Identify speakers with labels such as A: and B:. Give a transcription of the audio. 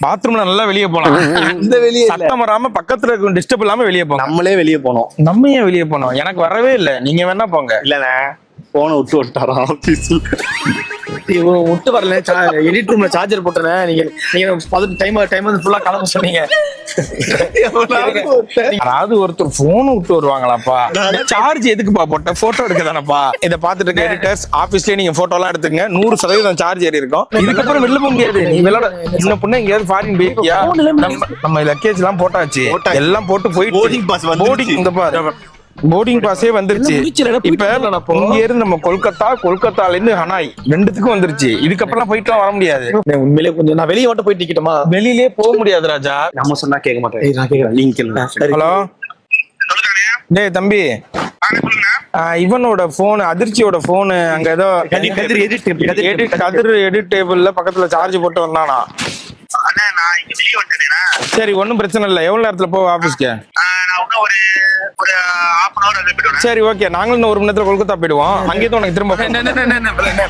A: பாத்ரூம்ல நல்லா வெளியே போலாம்.
B: இந்த வெளியே
A: சத்தம் வராம பக்கத்துல இருக்க டிஸ்டர்ப் இல்லாம வெளியே போலாம்.
B: நம்மளே வெளியே போனோம்.
A: நம்ம ஏன் வெளியே போனோம்? எனக்கு வரவே இல்லை, நீங்க வேணா போங்க.
B: இல்லண்ணே போனை விட்டு விட்டாரா ஆபீஸ்ல.
C: விட்டு வரல, எடிட் ரூம்ல சார்ஜர் போட்டுறேன். நீங்க டைம் வந்து ஃபுல்லா கிளம்ப சொன்னீங்க.
A: யாராவது ஒருத்தர் போன் விட்டு வருவாங்களாப்பா? சார்ஜ் எதுக்குப்பா போட்ட? போட்டோ எடுக்க தானப்பா. இதை பார்த்துட்டு இருக்க எடிட்டர்ஸ் ஆபீஸ்லயே நீங்க போட்டோ எல்லாம் எடுத்துங்க. 100% சார்ஜ் ஏறி இருக்கும். இதுக்கப்புறம் வெளில போக முடியாது. நீ விளையாட சின்ன பொண்ணு எங்கேயாவது ஃபாரின் போயிருக்கியா? நம்ம லக்கேஜ் எல்லாம் போட்டாச்சு, எல்லாம் போட்டு போயிட்டு
B: போர்டிங் பாஸ்
A: போர்டிங் இந்த பாரு போர்டிங் பாஸே வந்துருச்சு. இப்ப இங்க இருந்து நம்ம கொல்கத்தால இருந்து ஹனாய் ரெண்டுத்துக்கும் வந்துருச்சு. இதுக்கப்புறம் போயிட்டு வர முடியாது.
C: உண்மையிலே கொஞ்சம் நான் வெளியே மட்டும் போயிட்டு நிக்கட்டுமா?
A: வெளியிலே போக முடியாது ராஜா.
B: நம்ம சொன்னா கேட்க மாட்டேன்.
C: நான் கேக்குறேன், நீங்க கேளுங்க.
A: ஹலோ டேய் தம்பி, இவனோட போன், அதிர்ச்சியோட போனு அங்க ஏதோ எடிட் டேபிள்ல பக்கத்துல சார்ஜ் போட்டு வந்தானா? சரி ஒன்னும் பிரச்சனை இல்லை. எவ்வளவு நேரத்துல போவ ஆபீஸ்க்கு? சரி ஓகே, நாங்களும் இன்னும் 1 மணி நேரத்துல கொல்கத்தா போயிடுவோம். அங்கேயும் உனக்கு திரும்ப